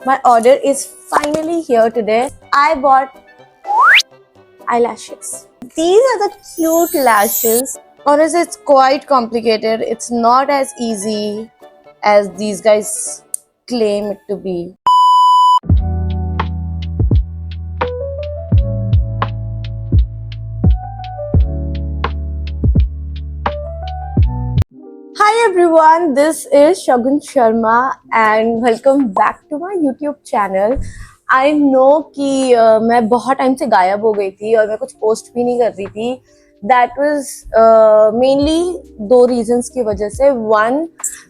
My order is finally here today. I bought eyelashes. These are the cute lashes. Honestly, it's quite complicated. It's not as easy as these guys claim it to be. Hi everyone, this is Shagun Sharma and welcome back to my YouTube channel. I know कि मैं बहुत time से गायब हो गई थी और मैं कुछ पोस्ट भी नहीं कर रही थी. That was mainly दो reasons की वजह से. One,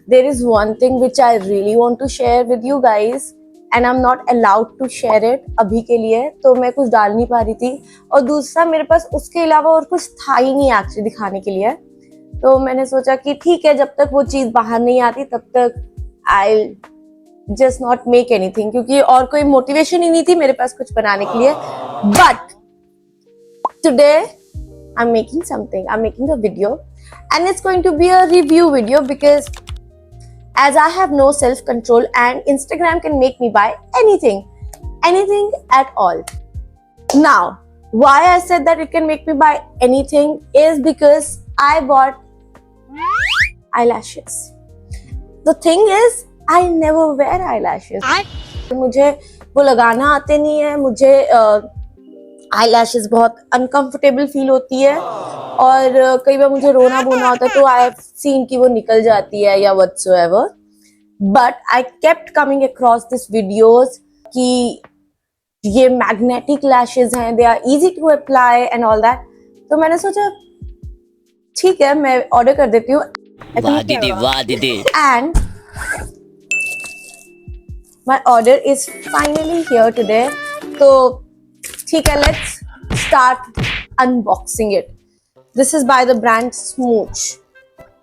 there is one thing which I really want to share with you guys and I'm not allowed to share it अभी के लिए, तो मैं कुछ डाल नहीं पा रही थी. और दूसरा, मेरे पास उसके अलावा और कुछ था ही नहीं एक्चुअली दिखाने के लिए. तो मैंने सोचा कि ठीक है, जब तक वो चीज बाहर नहीं आती तब तक I just not make anything, क्योंकि और कोई मोटिवेशन ही नहीं थी मेरे पास कुछ बनाने के लिए. But today I am making something, I am making a video and it's going to be a review video because as I have no self control and Instagram can make me buy anything at all. Now, why I said that it can make me buy anything is because I bought eyelashes. The thing is, I never wear eyelashes. मुझे वो लगाना आते नहीं है. मुझे eyelashes बहुत uncomfortable feel होती है और कई बार मुझे रोना बोना होता है तो I have seen कि वो निकल जाती है या whatsoever. But I kept coming across this videos कि ये magnetic lashes हैं, they are easy to apply and all that. तो मैंने सोचा ठीक है, मैं ऑर्डर कर देती हूँ. वाह दीदी. And my order is finally here today. तो ठीक है, let's start unboxing it. This is by the brand Smooch.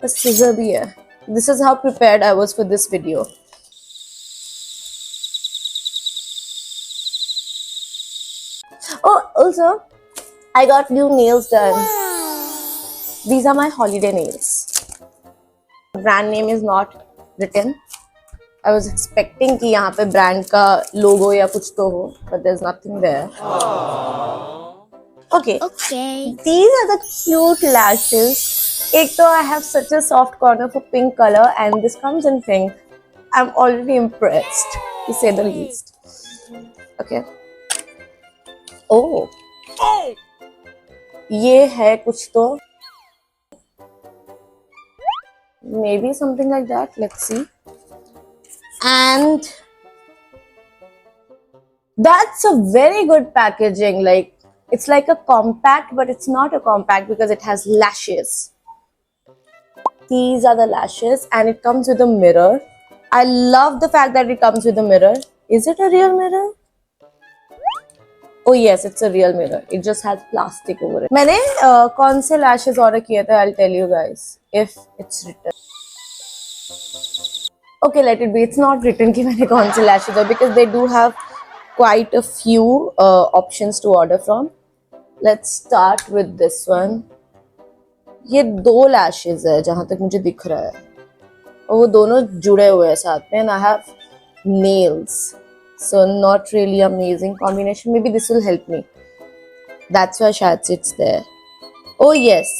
The scissor भी है. This is how prepared I was for this video. Oh, also, I got new nails done. These are my holiday nails. The brand name is not written. I was expecting कि यहाँ पे brand का logo या कुछ तो हो, but there's nothing there. Okay. These are the cute lashes. एक तो I have such a soft corner for pink color and this comes in pink. I'm already impressed, to say the least. Okay. Oh. ये है कुछ तो. Maybe something like that. Let's see. And that's a very good packaging. Like, it's like a compact, but it's not a compact because it has lashes. These are the lashes and it comes with a mirror. I love the fact that it comes with a mirror. Is it a real mirror? Oh yes, it's a real mirror. It just has plastic over it. मैंने कौन से lashes order किए थे? I'll tell you guys if it's written. Okay, let it be. It's not written कि मैंने कौन से lashes order because they do have quite a few options to order from. Let's start with this one. ये दो lashes है जहाँ तक मुझे दिख रहा है और वो दोनों जुड़े हुए हैं साथ में. And I have nails. So not really amazing combination. Maybe this will help me. That's why shayad it's there. Oh yes.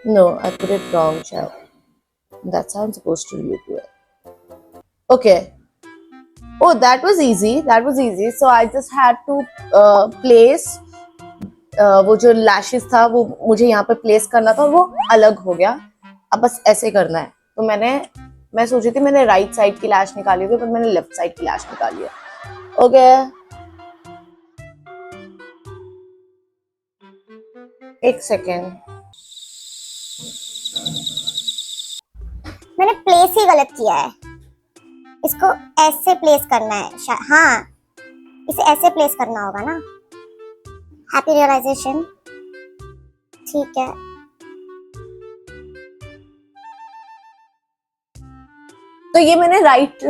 No, I put it wrong, shayad. That's how I'm supposed to do it. Okay. Oh, that was easy. That was easy. So I just had to place वो जो lashes था वो मुझे यहाँ पे place करना था और वो अलग हो गया. अब बस ऐसे करना है. तो मैं सोची थी मैंने right side की lash निकाली थी पर मैंने left side की lash निकाली है. Okay. एक सेकेंड. मैंने प्लेस ही गलत किया है. इसको ऐसे प्लेस करना है. हाँ, इसे ऐसे प्लेस करना होगा ना. Happy realisation. ठीक है. तो ये मैंने राइट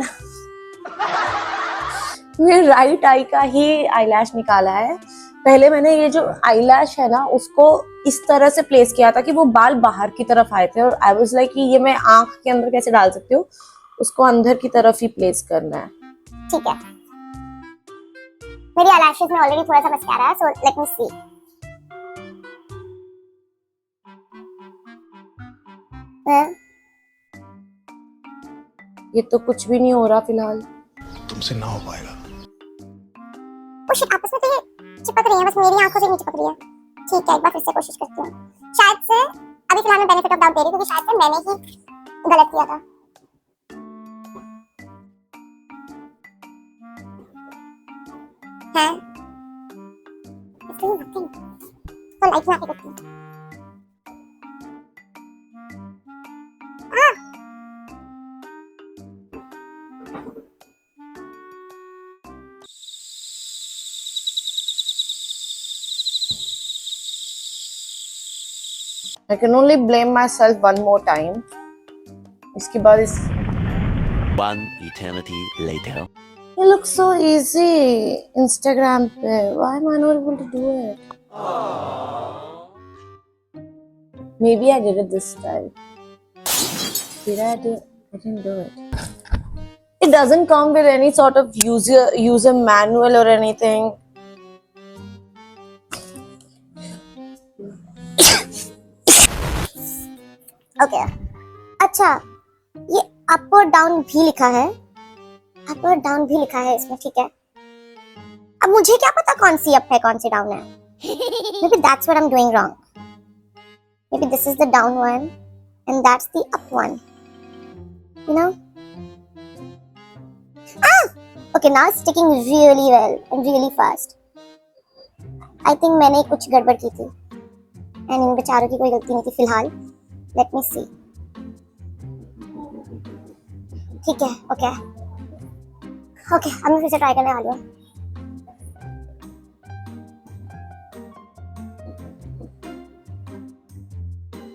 आई का ही आईलैश निकाला है. पहले मैंने ये जो आईलैश है ना उसको इस तरह से प्लेस किया था कि वो बाल बाहर की तरफ आए थे और आई वाज लाइक कि ये मैं आंख के अंदर कैसे डाल सकती हूँ, उसको अंदर की तरफ ही प्लेस करना है. ठीक है. मेरी eyelashes में ऑलरेडी थोड़ा सा मस्कारा है, so let me see. ये तो कुछ भी नहीं हो रहा फिलहाल। तुमसे ना हो पाएगा। ओ शिट, आपस में तो ये चिपक रही है, बस मेरी आंखों से नहीं चिपक रही है। ठीक है, एक बार फिर से कोशिश करती हूँ। शायद से अभी फिलहाल मैं बेनिफिट ऑफ डाउट दे रही हूँ क्योंकि शायद से मैंने ही गलत किया था। है इसलिए नथिंग, तो लाइट में आके करती हूँ। I can only blame myself one more time. इसके बाद इस One eternity later. It looks so easy Instagram पे. Why am I not able to do it? Maybe I did it this time. Did I do? I didn't do it. It doesn't come with any sort of user manual or anything. Okay अच्छा, ये up और down भी लिखा है, up और down भी लिखा है इसमें, ठीक है। अब मुझे क्या पता कौन सी अप है कौन सी डाउन है। Maybe that's what I'm doing wrong. Maybe this is the down one and that's the up one. You know? Ah! Okay, now it's sticking really well and really fast. I think मैंने कुछ गड़बड़ की थी and इन बेचारों की कोई गलती नहीं थी फिलहाल। Let me see. ठीक है, ओके ओके, अब मैं फिर से ट्राई करने वाली हूँ।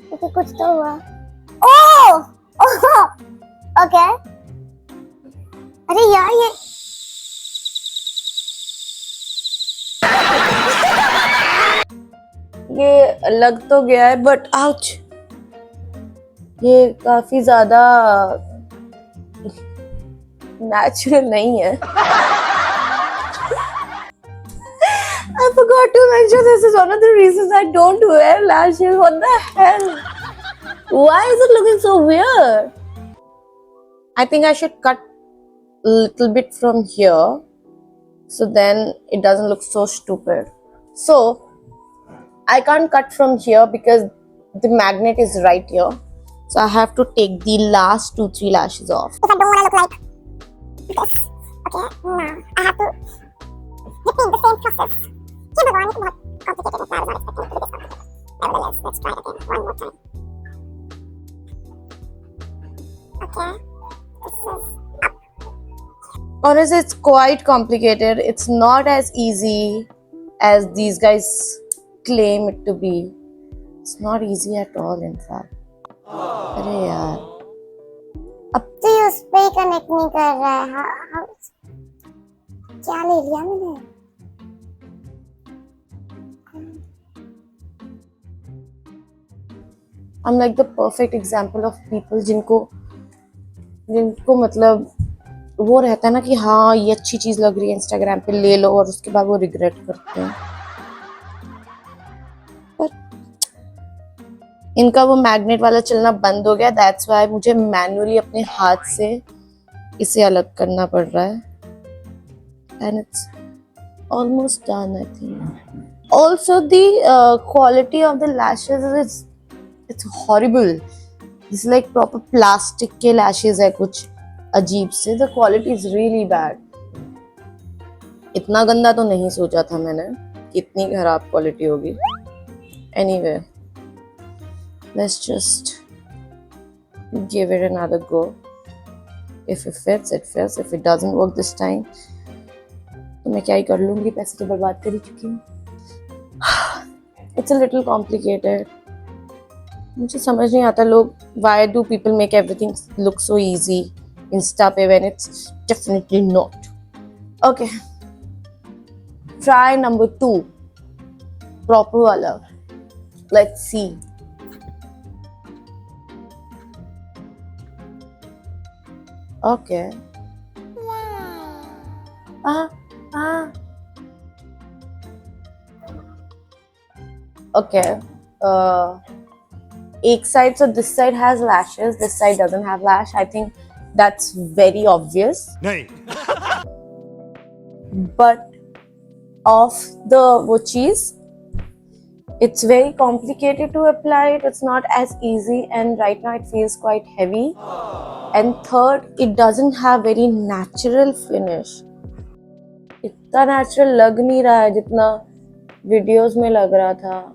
क्योंकि कुछ तो हुआ। ओह ओह ओके, अरे यार ये लग तो गया है बट आउच, ये काफी ज्यादा नेचुरल नहीं है। I forgot to mention this is one of the reasons I don't wear lashes. What the hell? Why is it looking so weird? I think I should cut a little bit from here so then it doesn't look so stupid. So I can't cut from here because the magnet is right here. So I have to take the last 2-3 lashes off. If I don't want to look like this, okay, now I have to repeat the same process. ये भगवान को बहुत complicated है, I was not expecting it to be this complicated. Nevertheless, let's try it again one more time. Okay, this is up. Honestly, it's quite complicated. It's not as easy as these guys claim it to be. It's not easy at all, in fact. अरे यार, अब तो ये उस पे ही connect नहीं कर रहा है। क्या ले लिया मैंने? I'm like the perfect example of people जिनको मतलब वो रहता है ना कि हाँ ये अच्छी चीज लग रही है इंस्टाग्राम पे, ले लो, और उसके बाद वो रिग्रेट करते हैं। पर इनका वो मैग्नेट वाला चलना बंद हो गया, दैट्स व्हाई मुझे मैन्युअली अपने हाथ से इसे अलग करना पड़ रहा है। And it's almost done I think. Also the quality of the lashes is it's horrible. This like proper plastic के लैशेज है, कुछ अजीब से। The quality is really bad. इतना गंदा तो नहीं सोचा था मैंने कि इतनी खराब क्वालिटी होगी। Anyway, let's just give it another go. If it fits, it fits. If it doesn't work this time, तो मैं क्या ही कर लूंगी, पैसे तो बर्बाद कर ही चुकी हूँ। It's a little complicated. मुझे समझ नहीं आता लोग, why do people make everything look so easy Insta पे when it's definitely not. Okay, try number 2, proper वाला. Let's see. Okay. Okay. एक side, so this side has lashes, this side doesn't have lash. I think that's very obvious. नहीं But of the वो चीज, it's very complicated to apply it. It's not as easy, and right now it feels quite heavy. And third, it doesn't have very natural finish. इतना natural लग नहीं रहा है जितना videos में लग रहा था.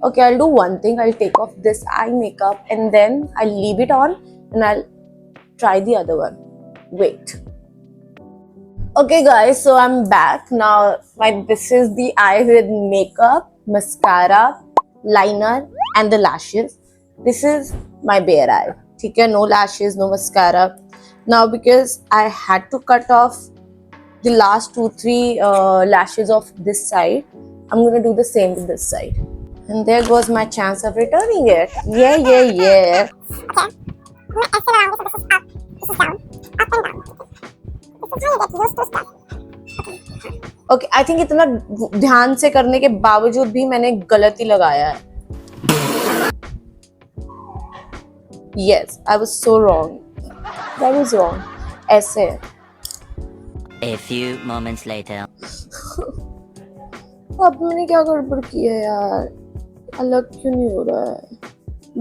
Okay, I'll do one thing. I'll take off this eye makeup and then I'll leave it on and I'll try the other one. Wait. Okay guys, so I'm back now. This is the eye with makeup, mascara, liner and the lashes. This is my bare eye. Okay, no lashes, no mascara. Now because I had to cut off the last 2-3 lashes of this side, I'm gonna do the same with this side. And there goes my chance of returning it. Yeah. मैं ऐसे लगाऊंगी तो this is up, this is down, up and down. This is how you get used to stuff. Okay, I think इतना ध्यान से करने के बावजूद भी मैंने गलत ही लगाया है. Yes, I was so wrong. That was wrong. ऐसे. A few moments later. अब मैंने क्या गड़बड़ की है यार? अलग क्यों नहीं हो रहा है?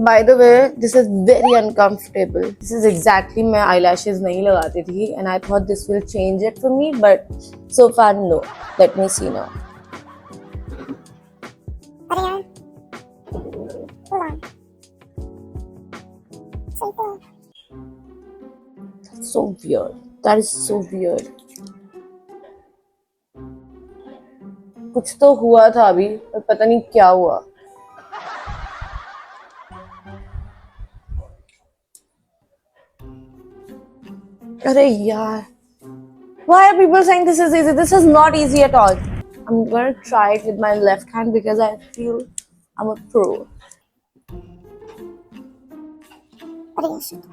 By the way, this is very uncomfortable. This is exactly मैं eyelashes नहीं लगाती थी, and I thought this will change it for me, but so far no. Let me see now. अरे यार, hold on. सही तो है. That's so weird. That is so weird. कुछ तो हुआ था अभी, पर पता नहीं क्या हुआ. अरे यार, why are people saying this is easy? This is not easy at all. I'm gonna try it with my left hand because I feel I'm a pro. अरे यार, shit.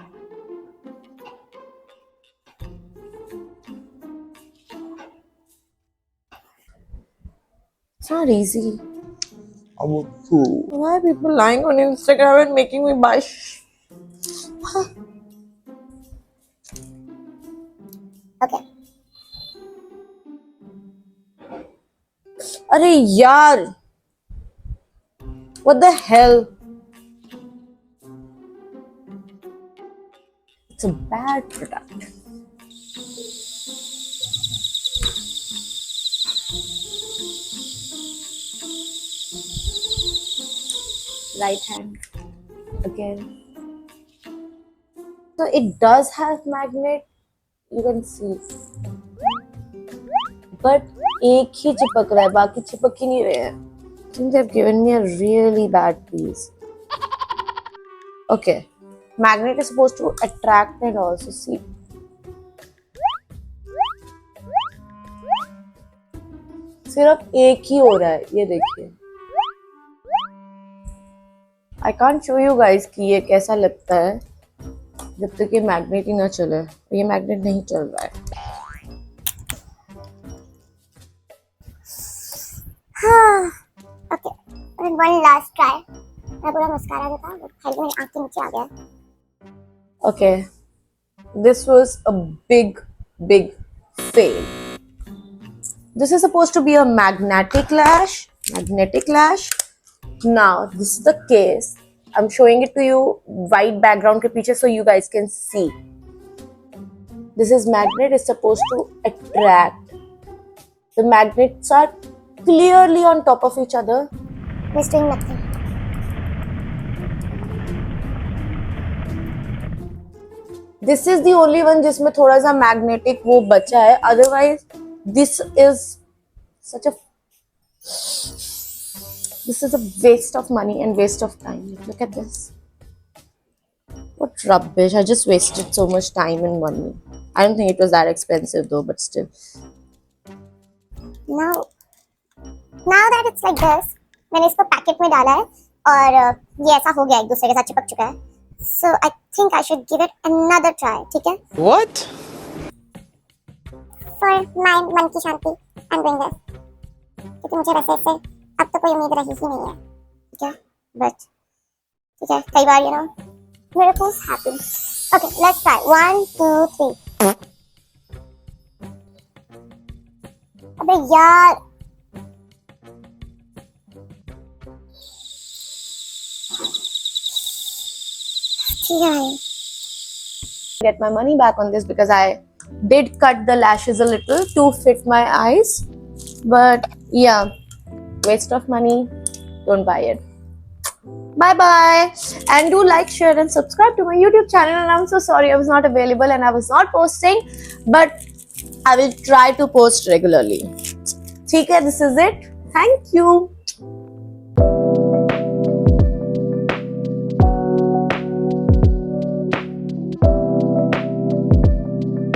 It's not easy. I'm a pro. Why are people lying on Instagram and making me buy Okay. अरे यार, what the hell? It's a bad product. Right hand again. So it does have magnet. You can see. But एक ही चिपक रहा है, बाकी चिपक ही नहीं रहे हैं. I think they've given me a really bad piece. Okay, magnet is supposed to attract and also see. सिर्फ एक ही हो रहा है, ये देखिए. I can't show you guys कि ये कैसा लगता है जब तक ये मैग्नेट ही ना चले. ये मैग्नेट नहीं चल रहा है. Okay. And one last try. मैं पूरा मस्कारा देता हूँ, खाली मेरी आँख के नीचे आ गया. Okay, this was a big fail. This is supposed to be a magnetic lash. Now this is the case. I'm showing it to you white background के पीछे so you guys can see. This is magnet. Is supposed to attract. The magnets are clearly on top of each other. It's doing nothing. This is the only one जिसमें थोड़ा सा magnetic वो बचा है. Otherwise, this is a waste of money and waste of time. Look at this. What rubbish. I just wasted so much time and money. I don't think it was that expensive though, but still. Now that it's like this, मैंने इसको packet में डाला है और ये ऐसा हो गया, एक दूसरे के साथ चिपक चुका है. So I think I should give it another try. ठीक है? What? For my मन की शांति, I'm doing this. क्योंकि मुझे वैसे इससे अब तो कोई उम्मीद रही ही नहीं है, ठीक है, बट ठीक है, कई बार miracles happen. Okay, let's try. 1, 2, 3. अबे यार, ठीक है, Get my money back on this because I did cut the lashes a little to fit my eyes. But yeah, waste of money. Don't buy it. Bye bye. And do like, share, and subscribe to my YouTube channel. And I'm so sorry I was not available and I was not posting, but I will try to post regularly. Okay, this is it. Thank you.